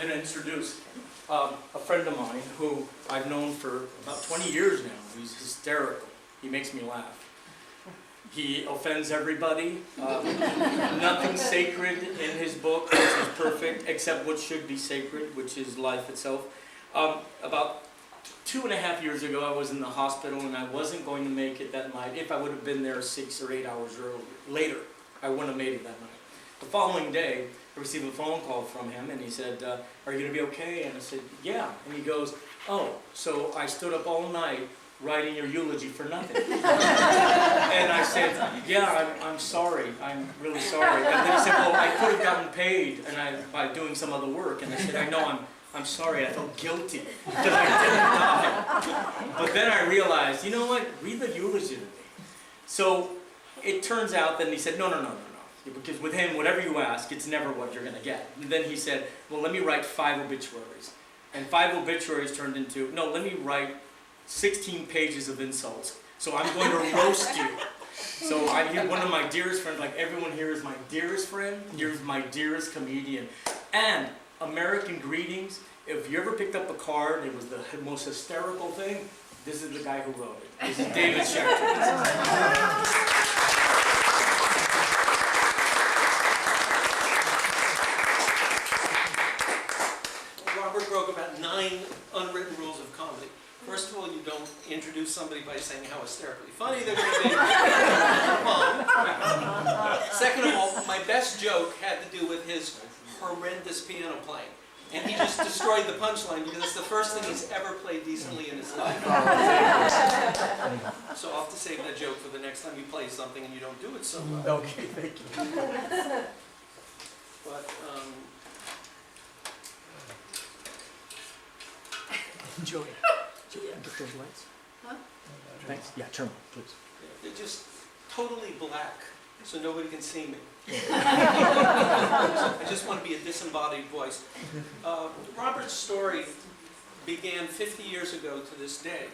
going to introduce a friend of mine who I've known for about 20 years now. He's hysterical. He makes me laugh. He offends everybody. Nothing sacred in his book, which is perfect, except what should be sacred, which is life itself. About 2.5 years ago, I was in the hospital and I wasn't going to make it that night. If I would have been there 6 or 8 hours later, I wouldn't have made it that night. The following day, I received a phone call from him and he said, are you going to be okay? And I said, yeah. And he goes, oh, so I stood up all night writing your eulogy for nothing. And I said, yeah, I'm sorry. I'm really sorry. And then he said, well, I could have gotten paid by doing some other work. And I said, I know, I'm sorry. I felt guilty because I didn't die. But then I realized, you know what? Read the eulogy to me. So it turns out that he said, no. Because with him, whatever you ask, it's never what you're going to get. And then he said, well, let me write 5 obituaries. And 5 obituaries turned into, no, let me write 16 pages of insults. So I'm going to roast you. So you're one of my dearest friends. Like everyone here is my dearest friend. You're my dearest comedian. And American Greetings, if you ever picked up a card, it was the most hysterical thing. This is the guy who wrote it. This is David Schecter. Robert broke about 9 unwritten rules of comedy. First of all, you don't introduce somebody by saying how hysterically funny they're going to be. Second of all, my best joke had to do with his horrendous piano playing. And he just destroyed the punchline because it's the first thing he's ever played decently in his life. So I'll have to save that joke for the next time you play something and you don't do it so well. Okay, thank you. But, Joey, get those lights. Huh? Thanks. Yeah, turn them, please. they're just totally black, so nobody can see me. I just want to be a disembodied voice. Robert's story began 50 years ago to this day.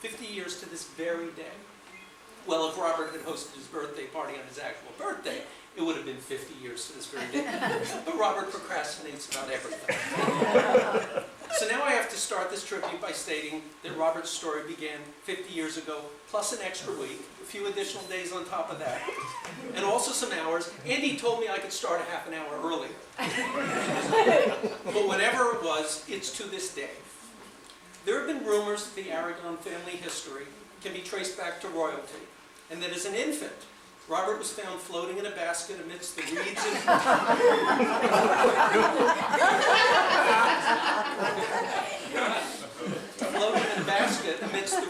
50 years to this very day. Well, if Robert had hosted his birthday party on his actual birthday, it would have been 50 years to this very day. But Robert procrastinates about everything. So now I have to start this tribute by stating that Robert's story began 50 years ago, plus an extra week, a few additional days on top of that, and also some hours. Andy told me I could start a half an hour earlier. But whatever it was, it's to this day. There have been rumors that the Aragon family history can be traced back to royalty, and that as an infant, Robert was found floating in a basket amidst the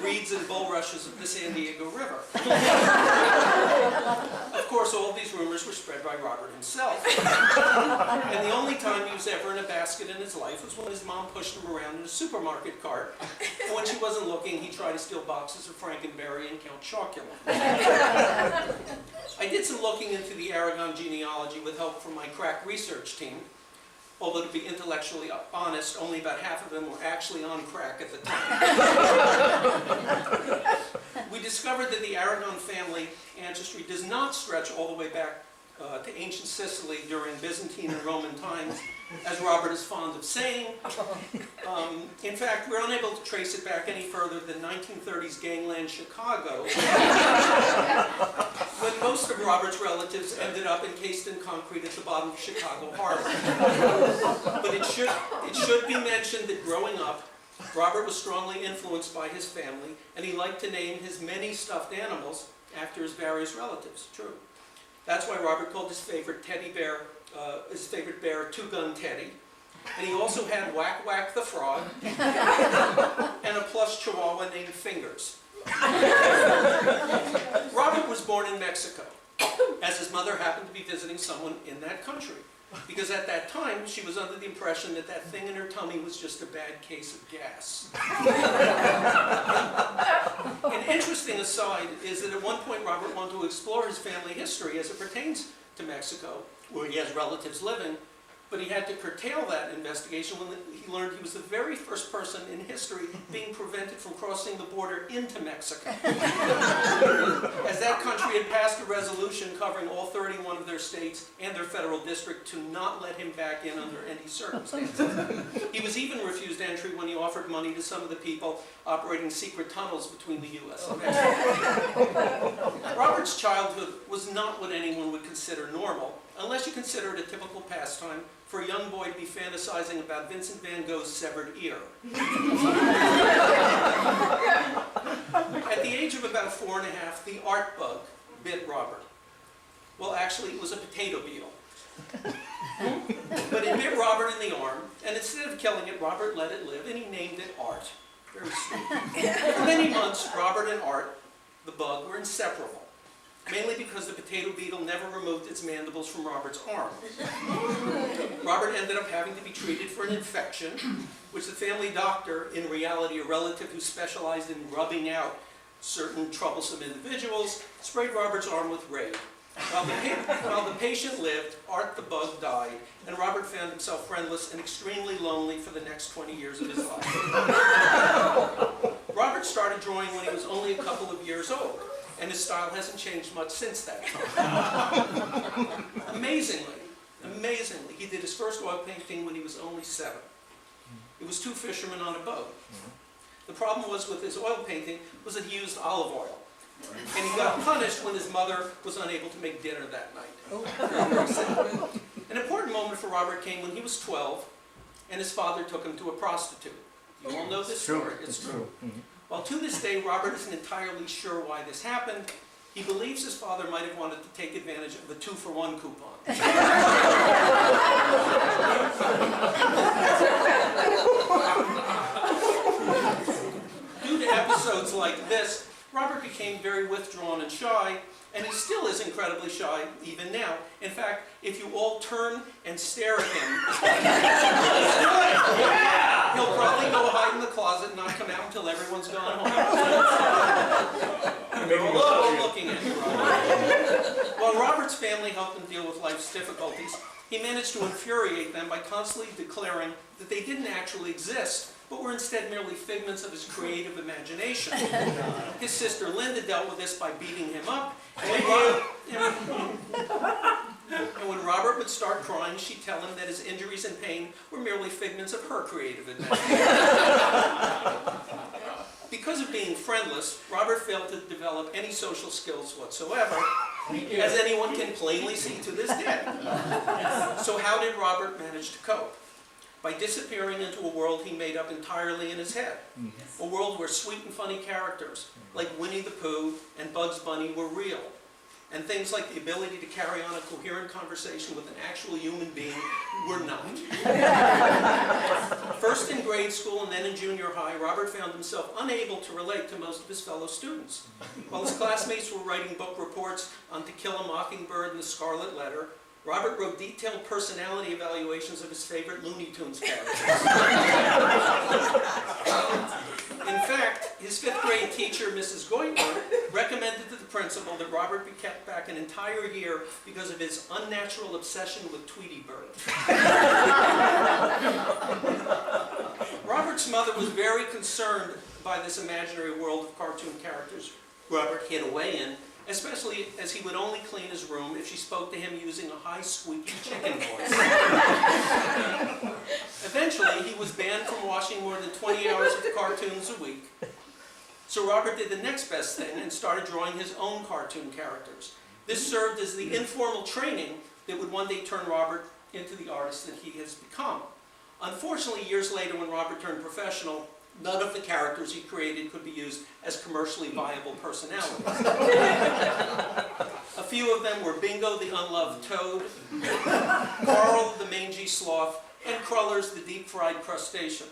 reeds and bulrushes of the San Diego River. Of course, all these rumors were spread by Robert himself. And the only time he was ever in a basket in his life was when his mom pushed him around in a supermarket cart. And when she wasn't looking, he tried to steal boxes of Frankenberry and Count Chocula. I did some looking into the Aragon genealogy with help from my crack research team. Although, to be intellectually honest, only about half of them were actually on crack at the time. We discovered that the Aragon family ancestry does not stretch all the way back to ancient Sicily during Byzantine and Roman times, as Robert is fond of saying. In fact, we're unable to trace it back any further than 1930s gangland Chicago, when most of Robert's relatives ended up encased in concrete at the bottom of Chicago Harbor. But it should be mentioned that growing up, Robert was strongly influenced by his family, and he liked to name his many stuffed animals after his various relatives. True. That's why Robert called his favorite teddy bear, his favorite bear, Two Gun Teddy. And he also had Whack Whack the Frog, and a plush chihuahua named Fingers. Robert was born in Mexico, as his mother happened to be visiting someone in that country. Because at that time, she was under the impression that that thing in her tummy was just a bad case of gas. An interesting aside is that at one point Robert wanted to explore his family history as it pertains to Mexico, where he has relatives living, But he had to curtail that investigation when he learned he was the very first person in history being prevented from crossing the border into Mexico. As that country had passed a resolution covering all 31 of their states and their federal district to not let him back in under any circumstances. He was even refused entry when he offered money to some of the people operating secret tunnels between the U.S. and Mexico. Robert's childhood was not what anyone would consider normal, unless you consider it a typical pastime for a young boy to be fantasizing about Vincent van Gogh's severed ear. At the age of about 4 and a half, the art bug bit Robert. Well, actually, it was a potato beetle. But it bit Robert in the arm, and instead of killing it, Robert let it live, and he named it Art. Very sweet. For many months, Robert and Art, the bug, were inseparable. Mainly because the potato beetle never removed its mandibles from Robert's arm. Robert ended up having to be treated for an infection, which the family doctor, in reality a relative who specialized in rubbing out certain troublesome individuals, sprayed Robert's arm with Raid. While the patient lived, Art the bug died, and Robert found himself friendless and extremely lonely for the next 20 years of his life. Robert started drawing when he was only a couple of years old, and his style hasn't changed much since that time. Amazingly, he did his first oil painting when he was only 7. It was 2 fishermen on a boat. The problem was with his oil painting was that he used olive oil. And he got punished when his mother was unable to make dinner that night. An important moment for Robert came when he was 12, and his father took him to a prostitute. You all know this story. It's true. While to this day, Robert isn't entirely sure why this happened, he believes his father might have wanted to take advantage of a 2-for-1 coupon. Due to episodes like this, Robert became very withdrawn and shy, and he still is incredibly shy even now. In fact, if you all turn and stare at him, he'll probably go hide in the closet and not come out until everyone's gone home. They're all looking at you, Robert. While Robert's family helped him deal with life's difficulties, he managed to infuriate them by constantly declaring that they didn't actually exist, but were instead merely figments of his creative imagination. His sister Linda dealt with this by beating him up, and when Robert would start crying, she'd tell him that his injuries and pain were merely figments of her creative imagination. Because of being friendless, Robert failed to develop any social skills whatsoever, as anyone can plainly see to this day. So how did Robert manage to cope? By disappearing into a world he made up entirely in his head. A world where sweet and funny characters, like Winnie the Pooh and Bugs Bunny, were real. And things like the ability to carry on a coherent conversation with an actual human being were not. First in grade school and then in junior high, Robert found himself unable to relate to most of his fellow students. While his classmates were writing book reports on To Kill a Mockingbird and The Scarlet Letter, Robert wrote detailed personality evaluations of his favorite Looney Tunes characters. In fact, his 5th grade teacher, Mrs. Goitner, recommended to the principal that Robert be kept back an entire year because of his unnatural obsession with Tweety Bird. Robert's mother was very concerned by this imaginary world of cartoon characters Robert hid away in, especially as he would only clean his room if she spoke to him using a high squeaky chicken voice. Eventually, he was banned from watching more than 20 hours of cartoons a week. So Robert did the next best thing and started drawing his own cartoon characters. This served as the informal training that would one day turn Robert into the artist that he has become. Unfortunately, years later, when Robert turned professional, none of the characters he created could be used as commercially viable personalities. A few of them were Bingo the Unloved Toad, Carl the Mangy Sloth, and Crullers the Deep-Fried Crustacean.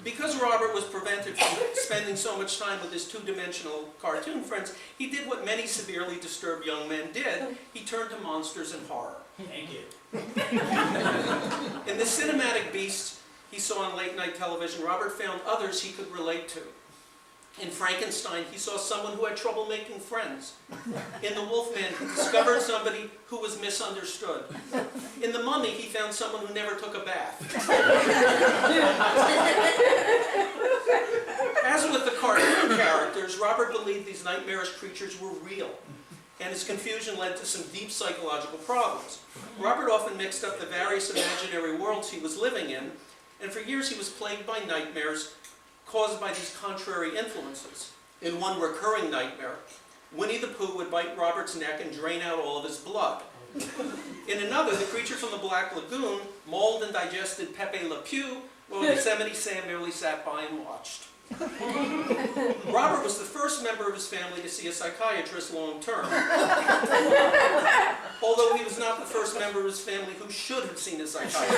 Because Robert was prevented from spending so much time with his 2-dimensional cartoon friends, he did what many severely disturbed young men did. He turned to monsters and horror. Thank you. In the cinematic beasts he saw on late-night television, Robert found others he could relate to. In Frankenstein, he saw someone who had trouble making friends. In The Wolfman, he discovered somebody who was misunderstood. In The Mummy, he found someone who never took a bath. As with the cartoon characters, Robert believed these nightmarish creatures were real, and his confusion led to some deep psychological problems. Robert often mixed up the various imaginary worlds he was living in, and for years he was plagued by nightmares caused by these contrary influences. In one recurring nightmare, Winnie the Pooh would bite Robert's neck and drain out all of his blood. In another, the creature from the Black Lagoon mauled and digested Pepe Le Pew, while Yosemite Sam merely sat by and watched. Robert was the first member of his family to see a psychiatrist long term, although he was not the first member of his family who should have seen a psychiatrist.